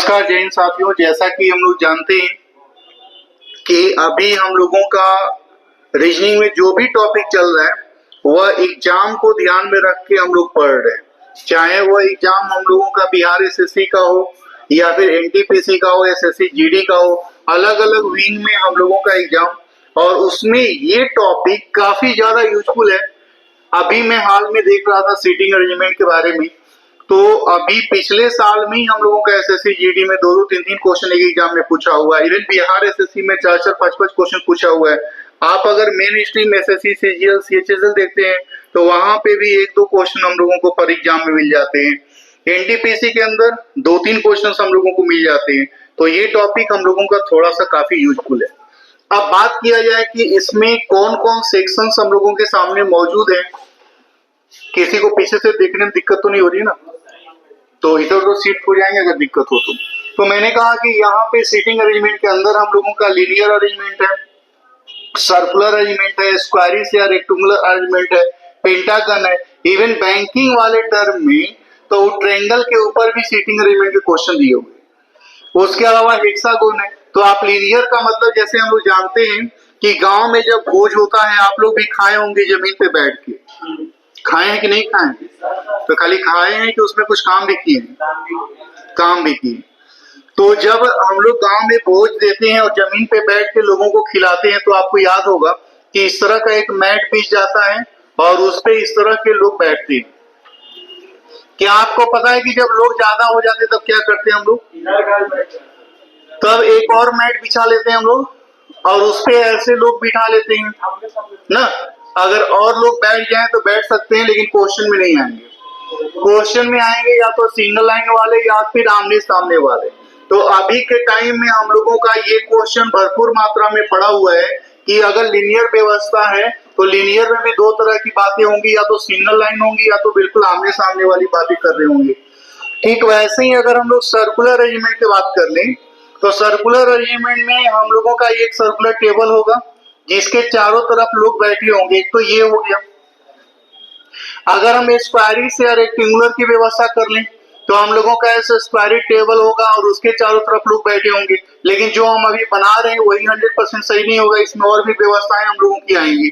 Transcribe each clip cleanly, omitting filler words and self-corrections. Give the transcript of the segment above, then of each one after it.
नमस्कार जय हिंद साथियों। जैसा कि हम लोग जानते हैं कि अभी हम लोगों का रीजनिंग में जो भी टॉपिक चल रहा है वह एग्जाम को ध्यान में रख के हम लोग पढ़ रहे हैं। चाहे वह एग्जाम हम लोगों का बिहार एसएससी का हो या फिर एनटीपीसी का हो, एसएससी जीडी का हो, अलग अलग विंग में हम लोगों का एग्जाम, और उसमें ये टॉपिक काफी ज्यादा यूजफुल है। अभी मैं हाल में देख रहा था सीटिंग अरेंजमेंट के बारे में, तो अभी पिछले साल में ही हम लोगों का एसएससी जीडी में दो दो तीन तीन क्वेश्चन एक एग्जाम में पूछा हुआ है। इवन बिहार एसएससी में चार चार पांच पांच क्वेश्चन पूछा हुआ है। आप अगर main stream SSC CGL CHSL देखते हैं तो वहां पे भी एक दो क्वेश्चन हम लोगों को पर एग्जाम में मिल जाते हैं। एनटीपीसी के अंदर दो तीन क्वेश्चन हम लोगों को मिल जाते हैं। तो ये टॉपिक हम लोगों का थोड़ा सा काफी यूजफुल है। अब बात किया जाए कि इसमें कौन कौन सेक्शंस हम लोगों के सामने मौजूद है। किसी को पीछे से देखने में दिक्कत तो नहीं हो रही ना, तो इधर उधर शिफ्ट हो जाएंगे अगर दिक्कत हो तो मैंने कहा कि यहाँ पे सीटिंग अरेंजमेंट के अंदर हम लोगों का लीनियर अरेंजमेंट है, सर्कुलर अरेंजमेंट है, स्क्वायरिश या रेक्टेंगुलर अरेंजमेंट है, पेंटागन है। इवन बैंकिंग वाले टर्म में तो ट्रायंगल के ऊपर भी सीटिंग अरेंजमेंट के क्वेश्चन दिए हुए। उसके अलावा हेक्सागोन है। तो आप लीनियर का मतलब जैसे हम लोग जानते हैं कि गांव में जब भोज होता है, आप लोग भी खाए होंगे जमीन पे बैठ के, खाए हैं कि नहीं खाए हैं? तो खाली खाए हैं कि उसमें कुछ काम भी किए हैं? काम भी किए। तो जब हम लोग गांव में भोज देते हैं और जमीन पे बैठ के लोगों को खिलाते हैं तो आपको याद होगा कि इस तरह का एक मैट बिछ जाता है और उस पे इस तरह के लोग बैठते हैं। क्या आपको पता है कि जब लोग ज्यादा हो जाते तब क्या करते हैं हम लोग? तब एक और मैट बिछा लेते हैं हम लोग और उस पे ऐसे लोग बिठा लेते हैं ना। अगर और लोग बैठ जाएं तो बैठ सकते हैं, लेकिन क्वेश्चन में नहीं आएंगे। क्वेश्चन में आएंगे या तो सिंगल लाइन वाले या फिर आमने सामने वाले। तो अभी के टाइम में हम लोगों का ये क्वेश्चन भरपूर मात्रा में पड़ा हुआ है कि अगर लीनियर व्यवस्था है तो लीनियर में भी दो तरह की बातें होंगी, या तो सिंगल लाइन होंगी या तो बिल्कुल आमने सामने वाली बातें कर रहे होंगे। ठीक वैसे ही अगर हम लोग सर्कुलर अरेंजमेंट की बात कर लें तो सर्कुलर अरेंजमेंट में हम लोगों का एक सर्कुलर टेबल होगा जिसके चारों तरफ लोग बैठे होंगे। एक तो ये हो गया। अगर हम स्क्वायरिश या रेक्टेंगुलर की व्यवस्था कर लें तो हम लोगों का ऐसा स्क्वायरिश टेबल होगा और उसके चारों तरफ लोग बैठे होंगे। लेकिन जो हम अभी बना रहे हैं वही 100% सही नहीं होगा, इसमें और भी व्यवस्थाएं हम लोगों की आएंगी।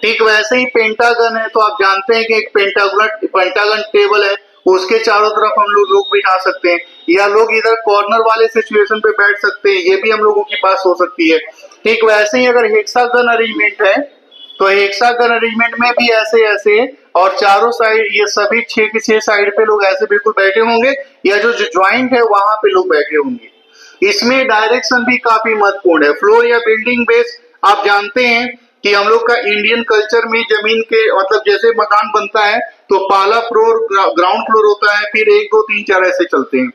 ठीक वैसे ही पेंटागन है, तो आप जानते हैं कि एक पेंटागन टेबल है, उसके चारों तरफ हम लोग बिठा सकते हैं, या लोग इधर कॉर्नर वाले सिचुएशन पे बैठ सकते हैं, ये भी हम लोगों की पास हो सकती है। ठीक वैसे ही अगर हेक्सागन अरेंजमेंट है तो हेक्सागन अरेंजमेंट में भी ऐसे ऐसे और चारों साइड ये सभी 6 के 6 साइड पे लोग ऐसे बिल्कुल बैठे होंगे, या जो ज्वाइंट है वहां पे लोग बैठे होंगे। इसमें डायरेक्शन भी काफी महत्वपूर्ण है। फ्लोर या बिल्डिंग बेस, आप जानते हैं कि हम लोग का इंडियन कल्चर में जमीन के मतलब जैसे मकान बनता है तो पहला फ्लोर ग्राउंड फ्लोर होता है, फिर 1 2 3 4 ऐसे चलते हैं।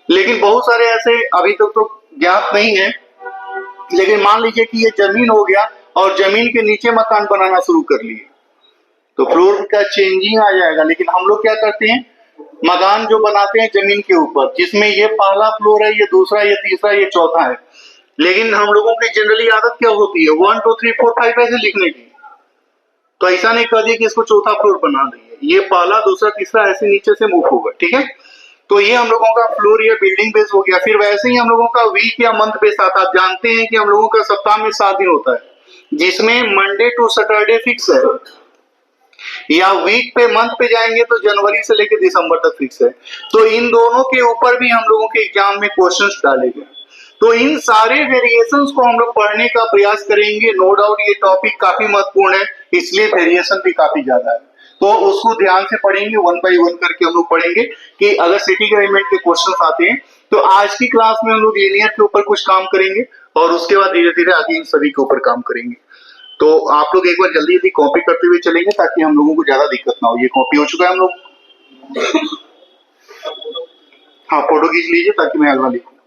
लेकिन बहुत सारे ऐसे अभी तक तो ज्ञात नहीं है, लेकिन मान लीजिए कि ये जमीन हो गया और जमीन के नीचे मकान बनाना शुरू कर लिए तो फ्लोर का चेंजिंग आ जाएगा। लेकिन हम लोग क्या करते हैं, मकान जो बनाते हैं जमीन के ऊपर, जिसमें ये पहला फ्लोर है, ये दूसरा, ये तीसरा, ये चौथा है। लेकिन हम लोगों की जनरली आदत क्या होती है 1 2 3 4 5 ऐसे लिखने की। तो ऐसा नहीं कर दिया कि इसको चौथा फ्लोर बना देंगे, ये पहला दूसरा तीसरा ऐसे नीचे से मूव होगा। ठीक है, तो ये हम लोगों का फ्लोर या बिल्डिंग बेस हो गया। फिर वैसे ही हम लोगों का वीक या मंथ बेस आता है। आप जानते हैं कि हम लोगों का सप्ताह में 7 दिन होता है जिसमें मंडे टू सैटरडे फिक्स है, या वीक पे मंथ पे जाएंगे तो जनवरी से लेकर दिसंबर तक फिक्स है। तो इन दोनों के ऊपर भी हम लोगों के एग्जाम में क्वेश्चंस डाले गए। तो इन सारे वेरिएशंस को हम लोग पढ़ने का प्रयास करेंगे। नो डाउट ये टॉपिक काफी महत्वपूर्ण है, इसलिए वेरिएशन भी काफी ज्यादा है। तो उसको ध्यान से पढ़ेंगे, 1 बाय 1 करके हम लोग पढ़ेंगे कि अगर सिटिंग अरेंजमेंट के क्वेश्चंस आते हैं तो आज की क्लास में हम लोग लीनियर के ऊपर कुछ काम करेंगे और उसके बाद धीरे धीरे आगे इन सभी के ऊपर काम करेंगे। तो आप लोग एक बार जल्दी जल्दी कॉपी करते हुए चलेंगे ताकि हम लोगों को ज्यादा दिक्कत ना हो। ये कॉपी हो चुका है हम लोग। हाँ, फोटो खींच लीजिए ताकि मैं अगला लिखूं।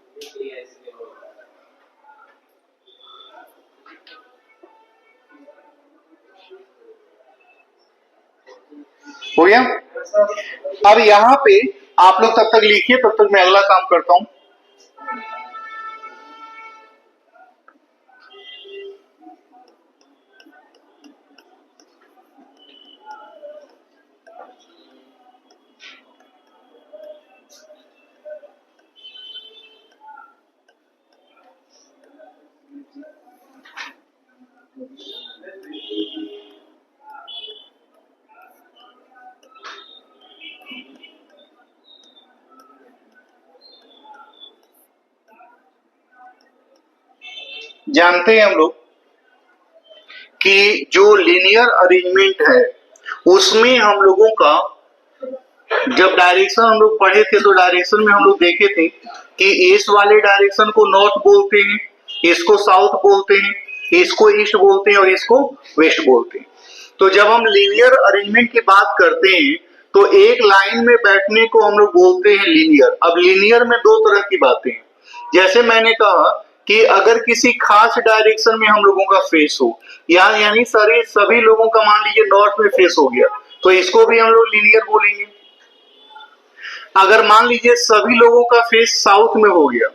हो गया। अब यहाँ पे आप लोग तब तक लिखिए, तब तक मैं अगला काम करता हूं। जानते हैं हम लोग कि जो लीनियर अरेंजमेंट है उसमें हम लोगों का जब डायरेक्शन हम लोग पढ़े थे तो डायरेक्शन में हम लोग देखे थे कि ईस्ट वाले डायरेक्शन को नॉर्थ बोलते हैं, इसको साउथ बोलते हैं, इसको ईस्ट बोलते हैं और इसको वेस्ट बोलते हैं। तो जब हम लीनियर अरेंजमेंट की बात करते हैं तो एक लाइन में बैठने को हम लोग बोलते हैं लीनियर। अब लीनियर में दो तरह की बातें हैं। जैसे मैंने कहा कि अगर किसी खास डायरेक्शन में हम लोगों का फेस हो यानी सारे सभी लोगों का मान लीजिए नॉर्थ में फेस हो गया तो इसको भी हम लोग लीनियर बोलेंगे। अगर मान लीजिए सभी लोगों का फेस साउथ में हो गया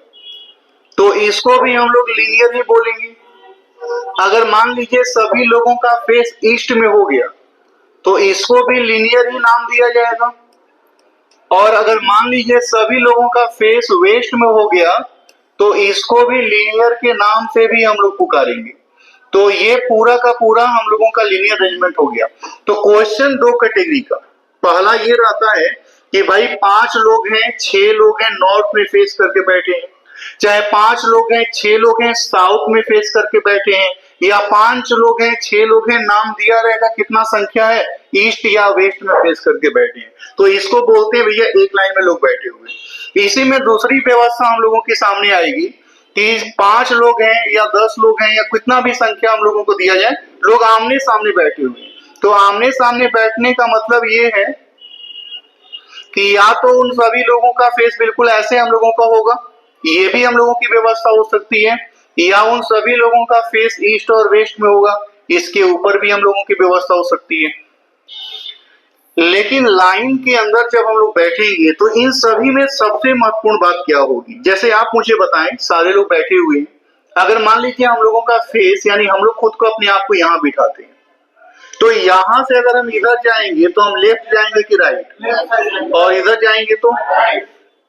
तो इसको भी हम लोग लीनियर ही बोलेंगे। अगर मान लीजिए सभी लोगों का फेस ईस्ट में हो गया तो इसको भी लीनियर ही नाम दिया जाएगा। और अगर मान लीजिए सभी लोगों का फेस वेस्ट में हो गया तो इसको भी लीनियर के नाम से भी हम लोग पुकारेंगे। तो ये पूरा का पूरा हम लोगों का लीनियर अरेंजमेंट हो गया। तो क्वेश्चन दो कैटेगरी का, पहला ये रहता है कि भाई 5 लोग हैं 6 लोग हैं नॉर्थ में फेस करके बैठे हैं, चाहे 5 लोग हैं 6 लोग हैं साउथ में फेस करके बैठे हैं, या 5 लोग हैं 6 लोग हैं, नाम दिया रहेगा कितना संख्या है, ईस्ट या वेस्ट में फेस करके बैठे हैं, तो इसको बोलते हैं भैया एक लाइन में लोग बैठे हुए। इसी में दूसरी व्यवस्था हम लोगों के सामने आएगी कि 5 लोग हैं या 10 लोग हैं या कितना भी संख्या हम लोगों को दिया जाए, लोग आमने सामने बैठे हुए हैं। तो आमने सामने बैठने का मतलब ये है कि या तो उन सभी लोगों का फेस बिल्कुल ऐसे हम लोगों का होगा, ये भी हम लोगों की व्यवस्था हो सकती है, या उन सभी लोगों का फेस ईस्ट और वेस्ट में होगा, इसके ऊपर भी हम लोगों की व्यवस्था हो सकती है। लेकिन लाइन के अंदर जब हम लोग बैठेंगे तो इन सभी में सबसे महत्वपूर्ण बात क्या होगी, जैसे आप मुझे बताएं, सारे लोग बैठे हुए हैं, अगर मान लीजिए हम लोगों का फेस यानी हम लोग खुद को अपने आप को यहाँ बिठाते हैं, तो यहां से अगर हम इधर जाएंगे तो हम लेफ्ट जाएंगे कि राइट, और इधर जाएंगे तो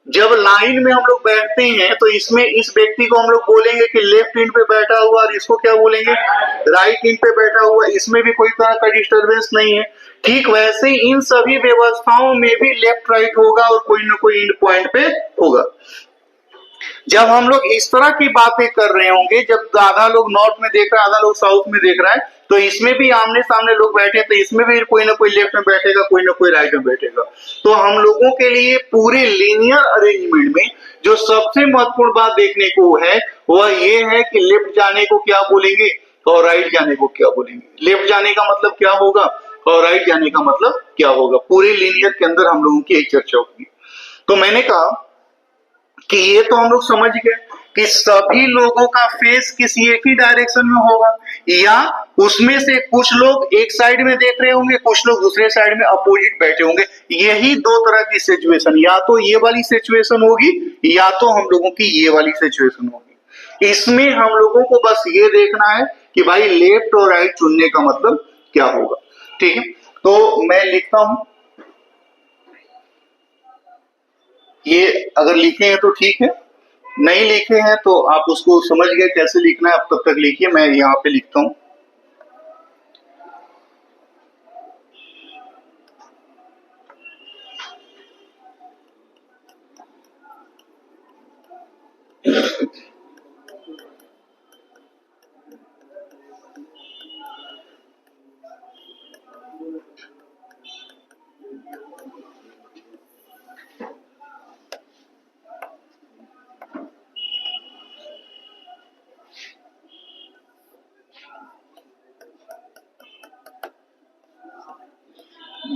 जब लाइन में हम लोग बैठते हैं तो इसमें इस व्यक्ति को हम लोग बोलेंगे कि लेफ्ट इंड पे बैठा हुआ, और इसको क्या बोलेंगे, राइट इंड पे बैठा हुआ, इसमें भी कोई तरह का डिस्टरबेंस नहीं है। ठीक वैसे ही इन सभी व्यवस्थाओं में भी लेफ्ट राइट होगा और कोई ना कोई इंड पॉइंट पे होगा। जब हम लोग इस तरह की बातें कर रहे होंगे, जब आधा लोग नॉर्थ में देख रहा है आधा लोग साउथ में देख रहा है, तो इसमें भी आमने सामने लोग बैठे तो इसमें भी कोई ना कोई लेफ्ट में बैठेगा, कोई ना कोई राइट में बैठेगा। तो हम लोगों के लिए पूरे लीनियर अरेंजमेंट में जो सबसे महत्वपूर्ण बात देखने को है वह ये है कि लेफ्ट जाने को क्या बोलेंगे और राइट जाने को क्या बोलेंगे। लेफ्ट जाने का मतलब क्या होगा और राइट जाने का मतलब क्या होगा, पूरे लीनियर के अंदर हम लोगों की एक चर्चा होगी। तो मैंने कहा कि ये तो हम लोग समझ गए कि सभी लोगों का फेस किसी एक ही डायरेक्शन में होगा, या उसमें से कुछ लोग एक साइड में देख रहे होंगे, कुछ लोग दूसरे साइड में अपोजिट बैठे होंगे। यही दो तरह की सिचुएशन, या तो ये वाली सिचुएशन होगी या तो हम लोगों की ये वाली सिचुएशन होगी। इसमें हम लोगों को बस ये देखना है कि भाई लेफ्ट और राइट चुनने का मतलब क्या होगा। ठीक है, तो मैं लिखता हूं, ये अगर लिखे हैं तो ठीक है, नहीं लिखे हैं तो आप उसको समझ गए कैसे लिखना है, अब तब तक लिखिए, मैं यहाँ पे लिखता हूं।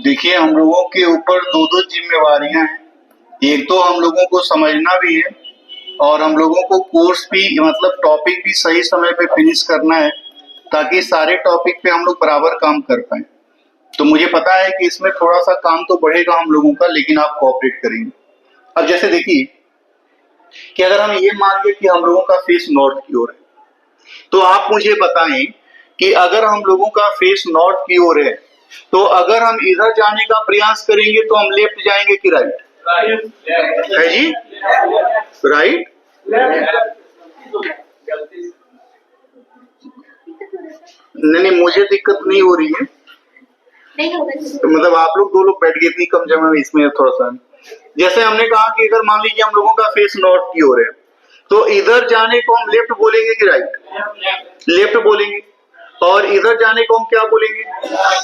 देखिए, हम लोगों के ऊपर दो दो जिम्मेवारियां हैं, एक तो हम लोगों को समझना भी है और हम लोगों को कोर्स भी मतलब टॉपिक भी सही समय पे फिनिश करना है ताकि सारे टॉपिक पे हम लोग बराबर काम कर पाए। तो मुझे पता है कि इसमें थोड़ा सा काम तो बढ़ेगा हम लोगों का, लेकिन आप कोऑपरेट करेंगे। अब जैसे देखिए कि अगर हम ये मान लें कि हम लोगों का फेस नॉर्थ की ओर है, तो आप मुझे बताएं कि अगर हम लोगों का फेस नॉर्थ की ओर है तो अगर हम इधर जाने का प्रयास करेंगे तो हम लेफ्ट जाएंगे कि राइट, है जी, राइट। नहीं, मुझे दिक्कत नहीं हो रही है, तो मतलब आप लोग दो लोग बैठ गए इतनी कम जगह में, इसमें थोड़ा सा जैसे हमने कहा कि अगर मान लीजिए हम लोगों का फेस नॉर्थ की ओर है तो इधर जाने को हम लेफ्ट बोलेंगे कि राइट? लेफ्ट बोलेंगे। और इधर जाने को हम क्या बोलेंगे?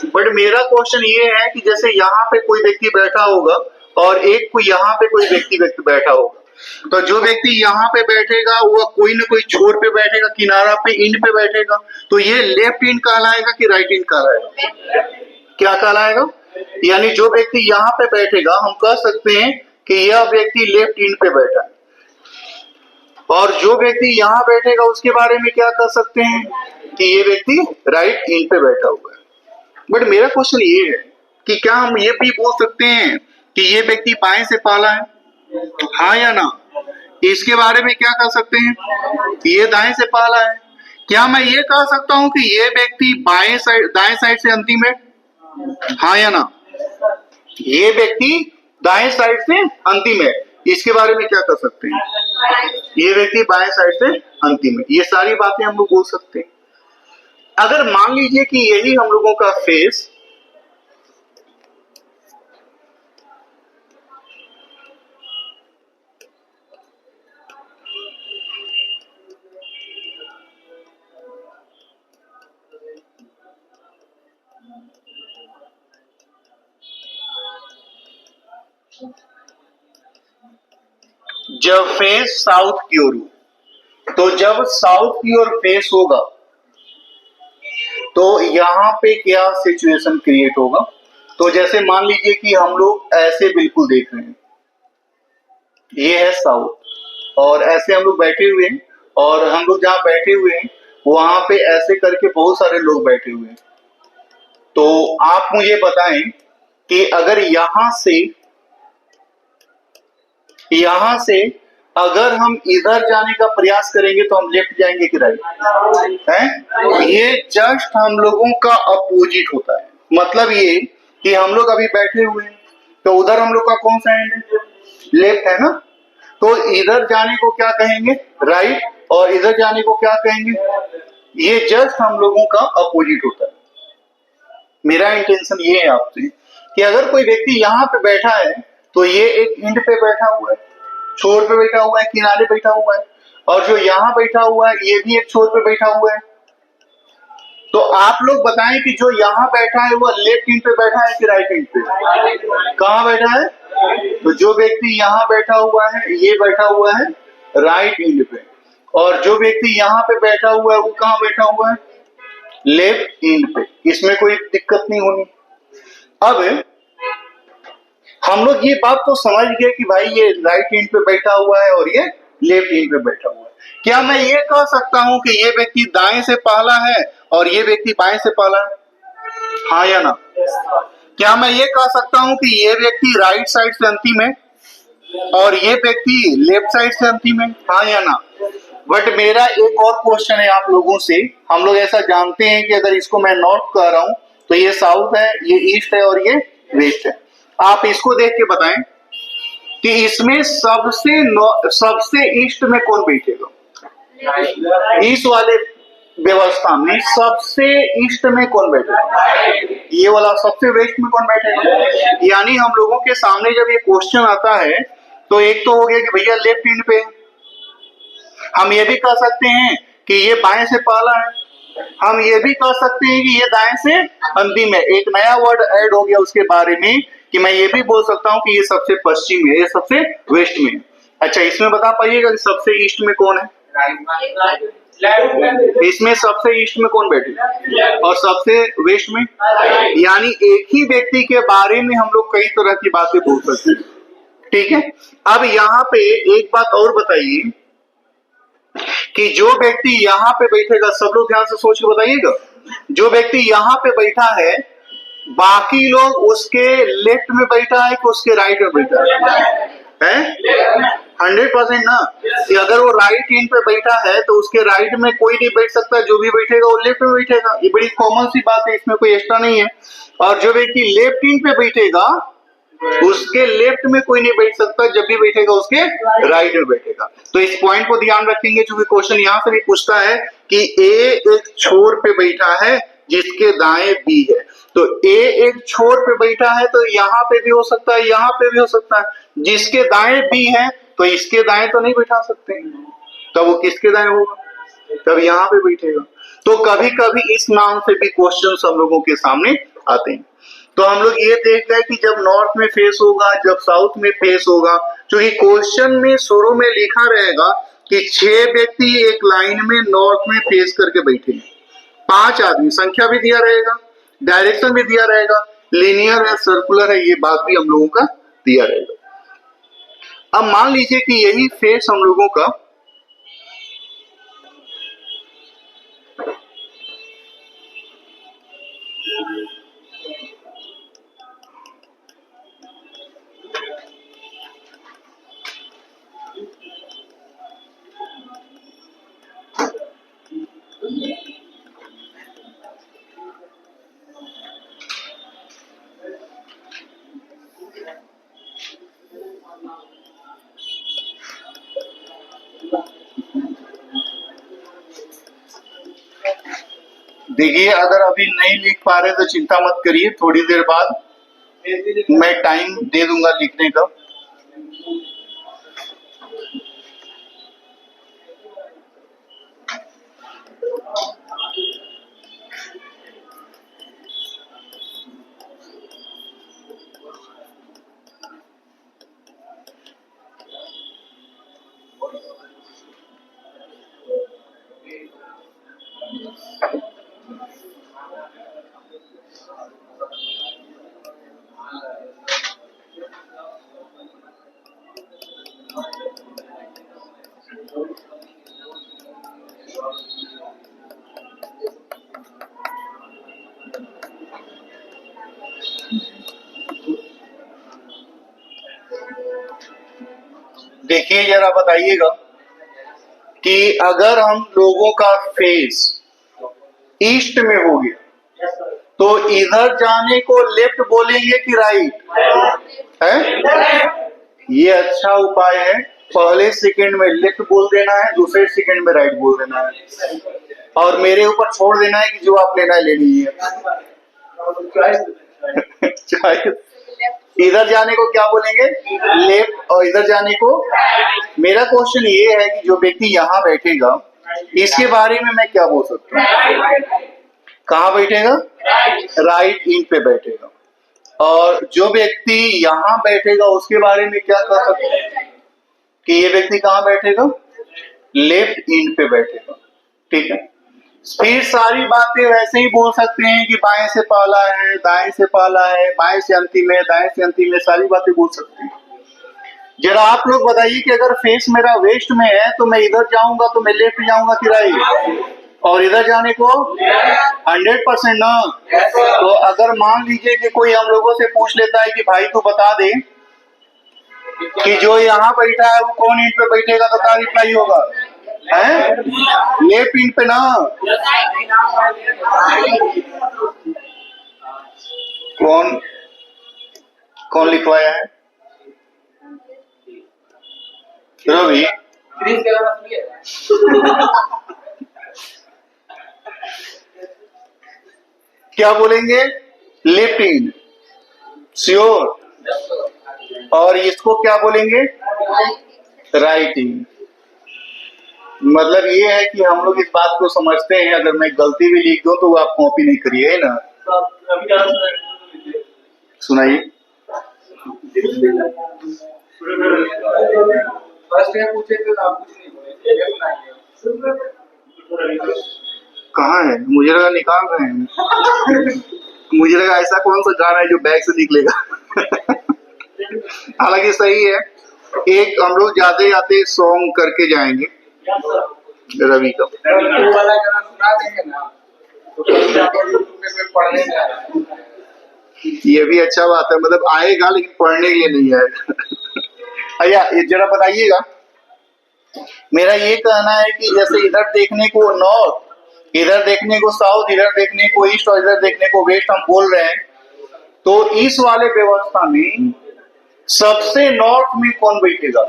बट मेरा क्वेश्चन ये है कि जैसे यहाँ पे कोई व्यक्ति बैठा होगा और एक कोई यहाँ पे कोई व्यक्ति बैठा होगा, तो जो व्यक्ति यहाँ पे बैठेगा वह कोई ना कोई छोर पे बैठेगा, किनारा पे, इंड पे बैठेगा, तो ये लेफ्ट इंड कहलाएगा कि राइट इंड कहलाएगा? क्या कहलाएगा? यानी जो व्यक्ति यहाँ पे बैठेगा हम कह सकते हैं कि यह व्यक्ति लेफ्ट इंड पे बैठा है, और जो व्यक्ति यहाँ बैठेगा उसके बारे में क्या कह सकते हैं कि ये व्यक्ति राइट इंड पे बैठा हुआ है। बट मेरा क्वेश्चन ये है कि क्या हम ये भी बोल सकते हैं कि ये व्यक्ति बाएं से पाला है? हाँ या ना? इसके बारे में क्या कह सकते हैं? ये दाएं से पाला है। क्या मैं ये कह सकता हूं कि ये व्यक्ति दाएं साइड से अंतिम है? हाँ या ना? ये व्यक्ति दाएं साइड से अंतिम है, इसके बारे में क्या कर सकते हैं? ये व्यक्ति बाएं साइड से अंतिम है। ये सारी बातें हम लोग बोल सकते हैं। अगर मान लीजिए कि यही हम लोगों का फेस जब फेस साउथ की ओर हो, तो जब साउथ की ओर फेस होगा तो यहां पे क्या सिचुएशन क्रिएट होगा? तो जैसे मान लीजिए कि हम लोग ऐसे बिल्कुल देख रहे हैं, ये है साउथ, और ऐसे हम लोग बैठे हुए हैं, और हम लोग जहां बैठे हुए हैं वहां पे ऐसे करके बहुत सारे लोग बैठे हुए हैं। तो आप मुझे बताएं कि अगर यहां से अगर हम इधर जाने का प्रयास करेंगे तो हम लेफ्ट जाएंगे कि राइट? हैं? ये जस्ट हम लोगों का अपोजिट होता है। मतलब ये कि हम लोग अभी बैठे हुए हैं, तो उधर हम लोग का कौन सा एंड है? लेफ्ट है ना? तो इधर जाने को क्या कहेंगे? राइट। और इधर जाने को क्या कहेंगे? ये जस्ट हम लोगों का अपोजिट होता है। मेरा इंटेंशन ये है आपसे कि अगर कोई व्यक्ति यहाँ पे बैठा है तो ये एक इंड पे बैठा हुआ है, छोर पे बैठा हुआ है, किनारे बैठा हुआ है, और जो यहाँ बैठा हुआ है ये भी एक छोर पे बैठा हुआ है। तो आप लोग बताएं कि जो यहाँ बैठा है वो लेफ्ट इंड पे बैठा है कि राइट इंड पे? कहाँ बैठा है? तो जो व्यक्ति यहाँ बैठा हुआ है ये बैठा हुआ है राइट इंड पे, और जो व्यक्ति यहाँ पे बैठा हुआ है वो कहाँ बैठा हुआ है? लेफ्ट इंड पे। इसमें कोई दिक्कत नहीं होनी। अब हम लोग ये बात तो समझ गए कि भाई ये राइट इंड पे बैठा हुआ है और ये लेफ्ट इंड पे बैठा हुआ है। क्या मैं ये कह सकता हूं कि ये व्यक्ति दाएं से पाला है और ये व्यक्ति बाएं से पाला है? हाँ या ना? क्या मैं ये कह सकता हूं कि ये व्यक्ति राइट साइड से अंतिम है और ये व्यक्ति लेफ्ट साइड से अंतिम है? हाँ या ना? बट मेरा एक और क्वेश्चन है आप लोगों से। हम लोग ऐसा जानते हैं कि अगर इसको मैं नॉर्थ कह रहा हूं तो ये साउथ है, ये ईस्ट है और ये वेस्ट है। आप इसको देख के बताएं कि इसमें सबसे ईस्ट में कौन बैठेगा? ईस्ट वाले व्यवस्था में सबसे ईस्ट में कौन बैठेगा? ये वाला सबसे वेस्ट में कौन बैठेगा? यानी हम लोगों के सामने जब ये क्वेश्चन आता है तो एक तो हो गया कि भैया लेफ्ट इंड पे, हम ये भी कह सकते हैं कि ये बाएं से पाला है, हम ये भी कह सकते हैं कि ये दाएं से अंतिम है। एक नया वर्ड ऐड हो गया उसके बारे में कि मैं ये भी बोल सकता हूं कि ये सबसे पश्चिम है, ये सबसे वेस्ट में है। अच्छा, इसमें बता पाइएगा कि सबसे ईस्ट में कौन है? इसमें सबसे ईस्ट में कौन बैठे और सबसे वेस्ट में? यानी एक ही व्यक्ति के बारे में हम लोग कई तरह की बातें बोल सकते हैं। ठीक है। अब यहाँ पे एक बात और बताइए कि जो व्यक्ति यहाँ पे बैठेगा, सब लोग ध्यान से सोच के बताइएगा, जो व्यक्ति यहाँ पे बैठा है बाकी लोग उसके लेफ्ट में बैठा है कि उसके राइट में बैठा है? 100% ना, कि अगर वो राइट एंड पे बैठा है तो उसके राइट में कोई नहीं बैठ सकता, जो भी बैठेगा वो लेफ्ट में बैठेगा। ये बड़ी कॉमन सी बात है, इसमें कोई एक्स्ट्रा नहीं है। और जो व्यक्ति लेफ्ट एंड पे बैठेगा उसके लेफ्ट में कोई नहीं बैठ सकता, जब भी बैठेगा उसके राइट में बैठेगा। तो इस पॉइंट को ध्यान रखेंगे, क्योंकि क्वेश्चन यहाँ से भी पूछता है कि ए एक छोर पे बैठा है जिसके दाएं बी है, तो ए एक छोर पे बैठा है तो यहाँ पे भी हो सकता है, यहाँ पे भी हो सकता है। जिसके दाएं बी है तो इसके दाएं तो नहीं बैठा सकते। तब वो किसके दाएं होगा? तब यहाँ पे बैठेगा। तो कभी कभी इस नाम से भी क्वेश्चन हम लोगों के सामने आते हैं। तो हम लोग ये देख गए कि जब नॉर्थ में फेस होगा, जब साउथ में फेस होगा, क्योंकि क्वेश्चन में शुरू में लिखा रहेगा कि 6 व्यक्ति एक लाइन में नॉर्थ में फेस करके बैठे हैं, 5 आदमी, संख्या भी दिया रहेगा, डायरेक्शन भी दिया रहेगा, लीनियर है, सर्कुलर है, ये बात भी हम लोगों का दिया रहेगा। अब मान लीजिए कि यही फेस हम लोगों का देखिए, अगर अभी नहीं लिख पा रहे तो चिंता मत करिए, थोड़ी देर बाद मैं टाइम दे दूंगा लिखने का। देखिए जरा बताइएगा कि अगर हम लोगों का फेस ईस्ट में हो गया तो इधर जाने को लेफ्ट बोलेंगे कि राइट है? ये अच्छा उपाय है। पहले सेकंड में लेफ्ट बोल देना है, दूसरे सेकंड में राइट बोल देना है, और मेरे ऊपर छोड़ देना है कि जो आप लेना है ले लीजिए। इधर जाने को क्या बोलेंगे? लेफ्ट, और इधर जाने को। मेरा क्वेश्चन ये है कि जो व्यक्ति यहाँ बैठेगा इसके बारे में मैं क्या बोल सकता हूँ? कहाँ बैठेगा? राइट इन पे बैठेगा। और जो व्यक्ति यहाँ बैठेगा उसके बारे में क्या कह सकते हैं कि ये व्यक्ति कहाँ बैठेगा? लेफ्ट इन पे बैठेगा। ठीक है, फिर सारी बातें वैसे ही बोल सकते हैं कि बाएं से पहला है, दाएं से पहला है, बाएं से अंतिम है, दाएं से अंतिम है, सारी बातें बोल सकते हैं। जरा आप लोग बताइए कि अगर फेस मेरा वेस्ट में है तो मैं इधर जाऊंगा तो मैं लेफ्ट जाऊंगा कि राइट? और इधर जाने को 100% ना। तो अगर मान लीजिए कि कोई हम लोगों से पूछ लेता है कि भाई तू बता दे कि जो यहाँ बैठा है वो कौन इंट पे बैठेगा, तो क्या रिप्लाई होगा? है लेफ्ट इंट पे ना। कौन कौन लिखवाया है? रवि। क्या बोलेंगे? Left in, sure. और इसको क्या बोलेंगे? राइट इन। मतलब ये है कि हम लोग इस बात को समझते हैं, अगर मैं गलती भी लिख दूं तो आप कॉपी नहीं करिए, है ना? सुनाइए। कहाँ है? मुझे लगा निकाल रहे हैं। मुझे लगा ऐसा कौन सा गाना है जो बैग से निकलेगा। हालांकि सही है, एक हम लोग जाते जाते सॉन्ग करके जाएंगे रवि का। ये भी अच्छा बात है, मतलब आएगा लेकिन पढ़ने के लिए नहीं आएगा। अच्छा जरा बताइएगा, मेरा ये कहना है कि जैसे इधर देखने को नॉर्थ, इधर देखने को साउथ, इधर देखने को ईस्ट और इधर देखने को वेस्ट हम बोल रहे हैं, तो इस वाले व्यवस्था में सबसे नॉर्थ में कौन बैठेगा?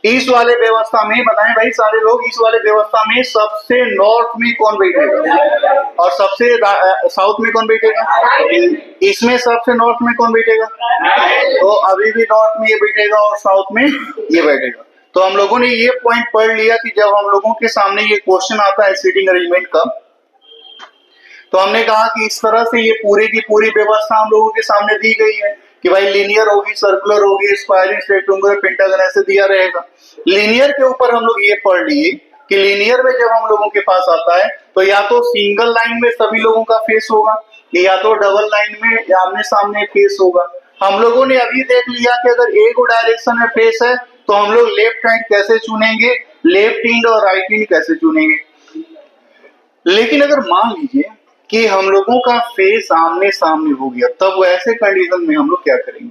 ईस्ट वाले व्यवस्था में बताएं भाई सारे लोग, ईस्ट वाले व्यवस्था में सबसे नॉर्थ में कौन बैठेगा और सबसे साउथ में कौन बैठेगा? इसमें सबसे नॉर्थ में कौन बैठेगा? तो अभी भी नॉर्थ में ये बैठेगा और साउथ में ये बैठेगा। तो हम लोगों ने ये पॉइंट पढ़ लिया कि जब हम लोगों के सामने ये क्वेश्चन आता है सीटिंग अरेंजमेंट का, तो हमने कहा कि इस तरह से ये पूरी की पूरी व्यवस्था हम लोगों के सामने दी गई है कि भाई लीनियर होगी, सर्कुलर होगी, स्क्वायरिंग, रेक्टेंगुलर, पेंटागन ऐसे दिया रहेगा। लीनियर के ऊपर हम लोग ये पढ़ लिए कि लीनियर में जब हम लोगों के पास आता है तो या तो सिंगल लाइन में सभी लोगों का फेस होगा या तो डबल लाइन में आमने सामने फेस होगा। हम लोगों ने अभी देख लिया कि अगर एक डायरेक्शन में फेस है तो हम लोग लेफ्ट हैंड कैसे चुनेंगे, लेफ्ट हैंड और राइट हैंड कैसे चुनेंगे। लेकिन अगर मान लीजिए कि हम लोगों का फेस आमने सामने हो गया, तब वैसे कंडीशन में हम लोग क्या करेंगे?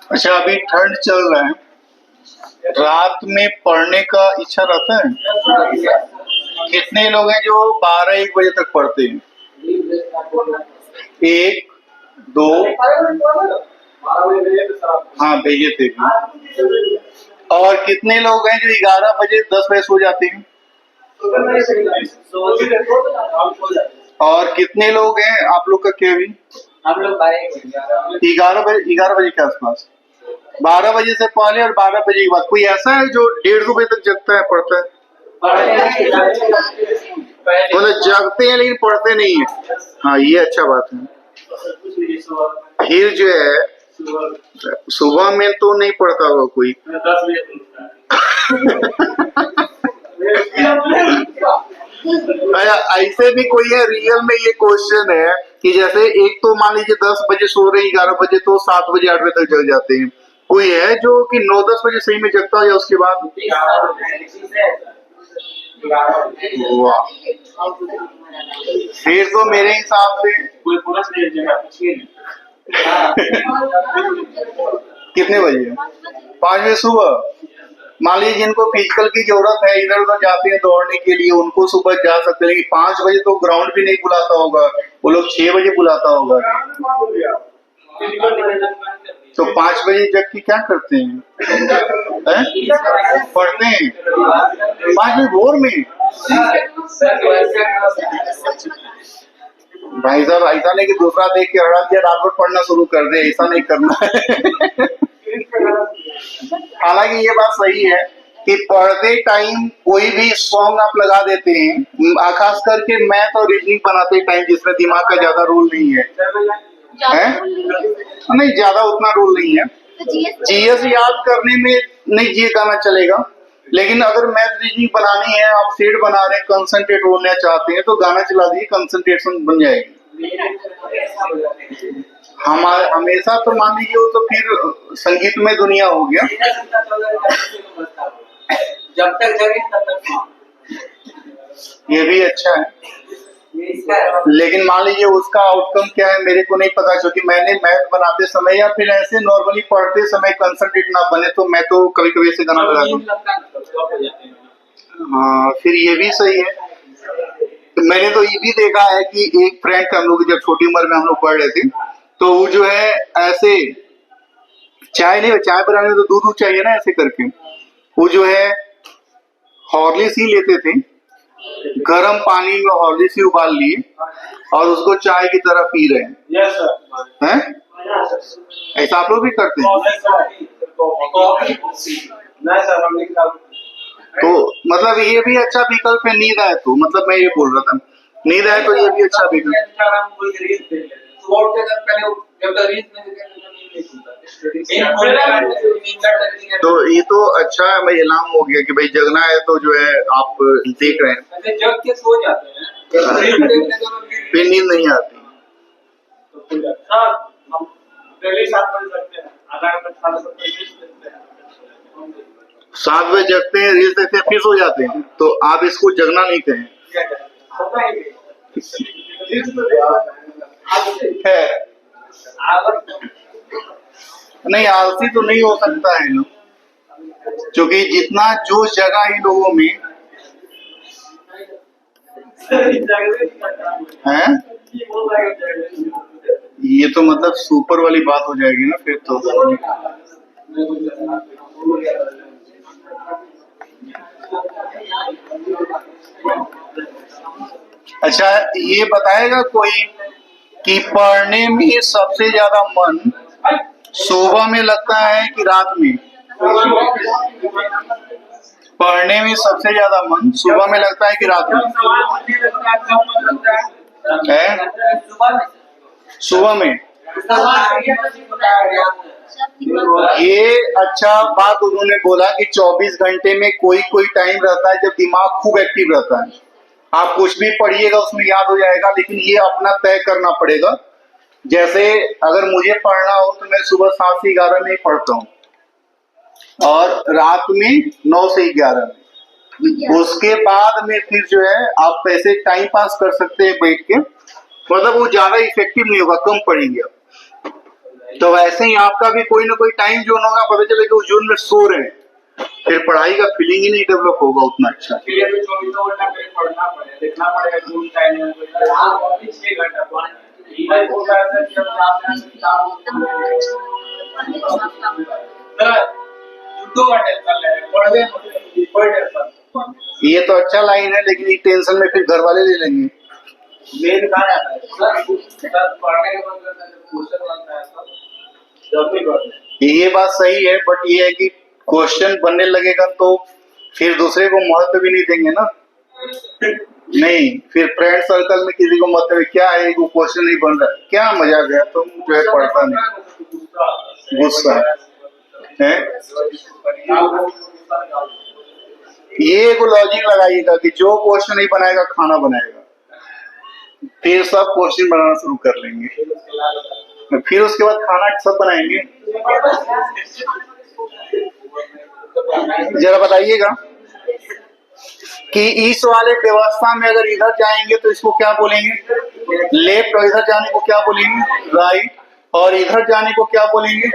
अच्छा, अभी ठंड चल रहा है, रात में पढ़ने का इच्छा रहता है? कितने लोग हैं जो 12-1 बजे तक पढ़ते हैं? 1, 2, हाँ भेजे थे भी। और कितने लोग हैं जो 11 बजे 10 बजे सो जाते हैं? और कितने लोग हैं आप लोग का क्या भी? हम लोग 11 बजे के आसपास, 12 बजे से पहले और 12 बजे के बाद। कोई ऐसा है जो 1:30 बजे तक जगता है, पढ़ता है? मतलब जगते हैं लेकिन पढ़ते नहीं है। हाँ, ये अच्छा बात है। फिर जो है सुबह में तो नहीं पढ़ता होगा कोई। ऐसे भी कोई है रियल में? ये क्वेश्चन है कि जैसे एक तो मान लीजिए 10 बजे सो रहे, 11 बजे, तो 7 बजे 8 बजे तक जग जाते हैं। कोई है जो कि 9-10 बजे सही में जगता है या उसके बाद? वाह, फिर तो मेरे हिसाब से कितने बजे? 5 बजे सुबह। मान लीजिए जिनको फिजिकल की जरूरत है, इधर उधर जाते हैं दौड़ने के लिए, उनको सुबह जा सकते हैं, लेकिन 5 बजे तो ग्राउंड भी नहीं बुलाता होगा, वो लोग 6 बजे बुलाता होगा। तो 5 बजे जग के क्या करते हैं? पढ़ते हैं 5 बजे भोर में? भाई साहब, ऐसा नहीं कि दूसरा देख के हड़ा दिया रात भर पढ़ना शुरू कर दे, ऐसा नहीं करना है। हालांकि ये बात सही है कि पढ़ते टाइम कोई भी सॉन्ग आप लगा देते हैं, खास करके मैथ और रीजनिंग बनाते टाइम जिसमें दिमाग का ज्यादा रोल नहीं है, नहीं ज्यादा उतना रोल नहीं है। जीएस याद करने में नहीं ये गाना चलेगा, लेकिन अगर मैथ रीजनिंग बनानी है, आप सेट बना रहे हैं, कंसंट्रेट होना चाहते हैं, तो गाना चला दिए, कंसंट्रेशन बन जाएगी। हमारे हमेशा तो मान लीजिए वो तो फिर संगीत में दुनिया हो गया। जब तक जगे तब तक। ये भी अच्छा है, लेकिन मान लीजिए उसका आउटकम क्या है मेरे को नहीं पता, क्योंकि मैंने मैथ बनाते समय या फिर ऐसे नॉर्मली पढ़ते समय कंसंट्रेट ना बने तो मैं तो कभी कभी ऐसे गाना लगा दूं। हाँ, फिर ये भी सही है। मैंने तो ये भी देखा है कि एक फ्रेंड हम लोग जब छोटी उम्र में हम लोग पढ़ रहे थे, तो वो जो है ऐसे चाय बनाने में तो दूध चाहिए ना, ऐसे करके वो जो है हॉर्लिक्स ही लेते थे, गर्म पानी में हॉर्लिक्स ही उबाल लिए और उसको चाय की तरह पी रहे हैं। Yes sir. हैं? ऐसा आप लोग भी करते हैं? नहीं सर, हम नहीं। तो मतलब ये भी अच्छा विकल्प है, नींद आए तो, मतलब मैं ये बोल रहा था, नींद आए तो ये भी अच्छा विकल्प। तो ये तो अच्छा है, भाई इनाम हो गया कि भाई जगना है तो जो है आप देख रहे हैं, जग के सो जाते हैं, फिर नींद नहीं आती। हम डेली 7 बजे सकते हैं, आधा घंटा 7 बजे जगते हैं, रील्स देखते हैं, फिर सो जाते हैं, तो आप इसको जगना नहीं कहें। नहीं, आलसी तो नहीं हो सकता है लोग, क्योंकि जितना जोश जगा इन लोगों में है, ये तो मतलब सुपर वाली बात हो जाएगी ना फिर तो। अच्छा, ये बताएगा कोई कि पढ़ने में सबसे ज्यादा मन सुबह में लगता है कि रात में? पढ़ने में सबसे ज्यादा मन सुबह में लगता है कि रात में? है? सुबह में। ये अच्छा बात उन्होंने बोला कि 24 घंटे में कोई कोई टाइम रहता है जब दिमाग खूब एक्टिव रहता है। आप कुछ भी पढ़िएगा उसमें याद हो जाएगा, लेकिन ये अपना तय करना पड़ेगा। जैसे अगर मुझे पढ़ना हो तो मैं सुबह 7 से 11 में पढ़ता हूँ और रात में 9 से 11 में। उसके बाद में फिर जो है आप ऐसे टाइम पास कर सकते हैं बैठ के, मतलब वो ज्यादा इफेक्टिव नहीं होगा, कम पढ़ेंगे आप। तो वैसे ही आपका भी कोई ना कोई टाइम जोन होगा, पता चले कि उस जोन में सो रहे हैं, फिर पढ़ाई का फीलिंग ही नहीं डेवलप होगा उतना अच्छा। ये तो अच्छा लाइन है, लेकिन ये टेंशन में फिर घर वाले ले लेंगे। मेन कहा जाता है सर, पढ़ने के बाद क्वेश्चन बनता है सर। ये बात सही है, बट ये है कि क्वेश्चन बनने लगेगा तो फिर दूसरे को महत्व भी नहीं देंगे ना। नहीं, फिर फ्रेंड सर्कल में किसी को मतलब क्या है, वो क्वेश्चन नहीं बन रहा, क्या मजा गया, तुम जो है पढ़ता नहीं, गुस्सा है। ये एक लॉजिक लगाइएगा कि जो क्वेश्चन नहीं बनाएगा खाना बनाएगा, फिर सब क्वेश्चन बनाना शुरू कर लेंगे, फिर उसके बाद खाना सब बनाएंगे। जरा बताइएगा कि इस वाले व्यवस्था में अगर इधर जाएंगे तो इसको क्या बोलेंगे? लेफ्ट। और इधर जाने को क्या बोलेंगे? राइट। और इधर जाने को क्या बोलेंगे?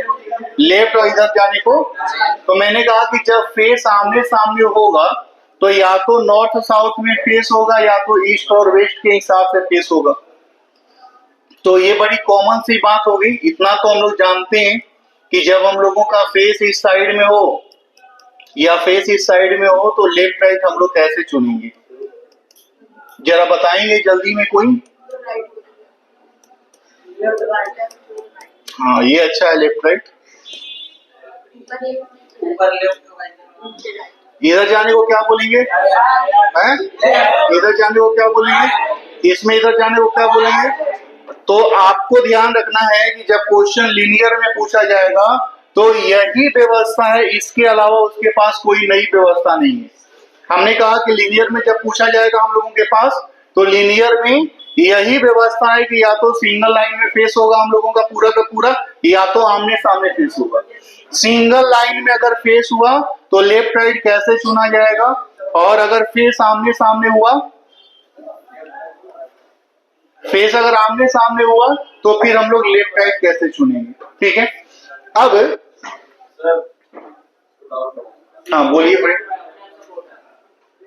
लेफ्ट। और इधर जाने को, तो मैंने कहा कि जब फेस आमने सामने होगा तो या तो नॉर्थ साउथ में फेस होगा या तो ईस्ट और वेस्ट के हिसाब से फेस होगा। तो ये बड़ी कॉमन सी बात हो गई। इतना तो हम लोग जानते हैं कि जब हम लोगों का फेस इस साइड में हो या फेस इस साइड में हो तो लेफ्ट राइट हम लोग कैसे चुनेंगे? जरा बताएंगे जल्दी में कोई? हाँ, ये अच्छा है लेफ्ट राइट। इधर जाने को क्या बोलेंगे? हैं? इधर जाने को क्या बोलेंगे? इसमें इधर जाने को क्या बोलेंगे? तो आपको ध्यान रखना है कि जब क्वेश्चन लीनियर में पूछा जाएगा तो यही व्यवस्था है, इसके अलावा उसके पास कोई नई व्यवस्था नहीं है। हमने कहा कि लीनियर में जब पूछा जाएगा हम लोगों के पास, तो लीनियर में यही व्यवस्था है कि या तो सिंगल लाइन में फेस होगा हम लोगों का पूरा, या तो आमने सामने फेस होगा। सिंगल लाइन में अगर फेस हुआ तो लेफ्ट राइट कैसे चुना जाएगा, और अगर फेस आमने सामने हुआ, फेस अगर आमने सामने हुआ तो फिर हम लोग लेफ्ट राइट कैसे चुनेंगे? ठीक है, अब हाँ बोलिए भाई।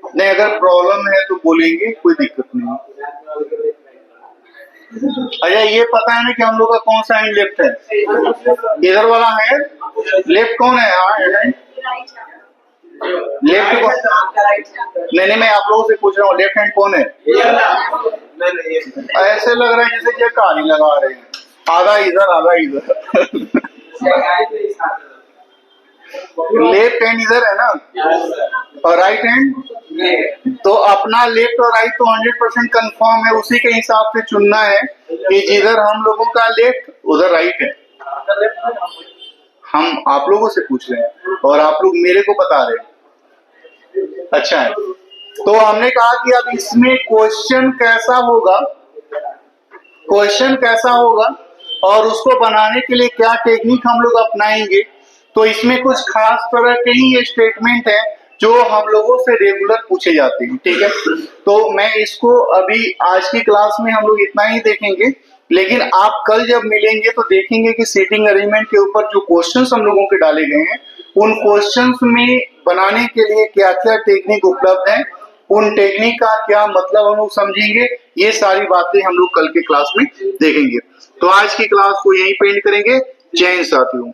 नहीं, अगर प्रॉब्लम है तो बोलेंगे, कोई दिक्कत नहीं। अच्छा, ये पता है ना कि हम लोग का कौन सा हैंड लेफ्ट है? इधर वाला है लेफ्ट। कौन है? हाँ है लेफ्ट कौन? नहीं, मैं आप लोगों से पूछ रहा हूँ, लेफ्ट हैंड कौन है? ऐसे लग रहा है जैसे ये कहानी लगा रहे हैं, आधा इधर आधा इधर। लेफ्ट हैंड इधर है ना, और राइट हैंड तो अपना लेफ्ट और राइट तो 100% कंफर्म है, उसी के हिसाब से चुनना है कि जिधर हम लोगों का लेफ्ट उधर राइट है। हम आप लोगों से पूछ रहे हैं और आप लोग मेरे को बता रहे हैं। अच्छा है, तो हमने कहा कि अब इसमें क्वेश्चन कैसा होगा, क्वेश्चन कैसा होगा और उसको बनाने के लिए क्या टेक्निक हम लोग अपनाएंगे। तो इसमें कुछ खास तरह के ही ये स्टेटमेंट है जो हम लोगों से रेगुलर पूछे जाते हैं। ठीक है, तो मैं इसको अभी आज की क्लास में हम लोग इतना ही देखेंगे, लेकिन आप कल जब मिलेंगे तो देखेंगे कि सीटिंग अरेंजमेंट के ऊपर जो क्वेश्चंस हम लोगों के डाले गए हैं उन क्वेश्चंस में बनाने के लिए क्या क्या टेक्निक उपलब्ध है, उन टेक्निक का क्या मतलब हम लोग समझेंगे, ये सारी बातें हम लोग कल के क्लास में देखेंगे। तो आज की क्लास को यहीं पेंड करेंगे। जय हिंद साथियों।